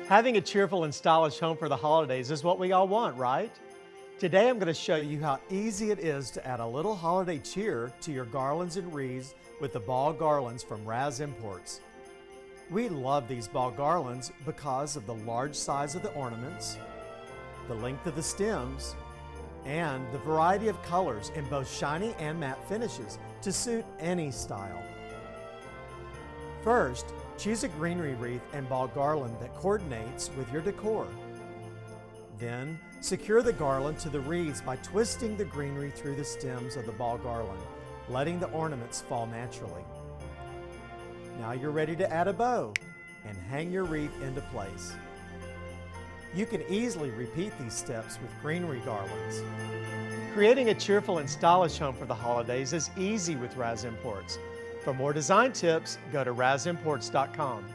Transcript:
Having a cheerful and stylish home for the holidays is what we all want, right? Today I'm going to show you how easy it is to add a little holiday cheer to your garlands and wreaths with the ball garlands from RAZ Imports. We love these ball garlands because of the large size of the ornaments, the length of the stems, and the variety of colors in both shiny and matte finishes to suit any style. First, choose a greenery wreath and ball garland that coordinates with your decor. Then, secure the garland to the wreaths by twisting the greenery through the stems of the ball garland, letting the ornaments fall naturally. Now you're ready to add a bow and hang your wreath into place. You can easily repeat these steps with greenery garlands. Creating a cheerful and stylish home for the holidays is easy with RAZ Imports. For more design tips, go to razimports.com.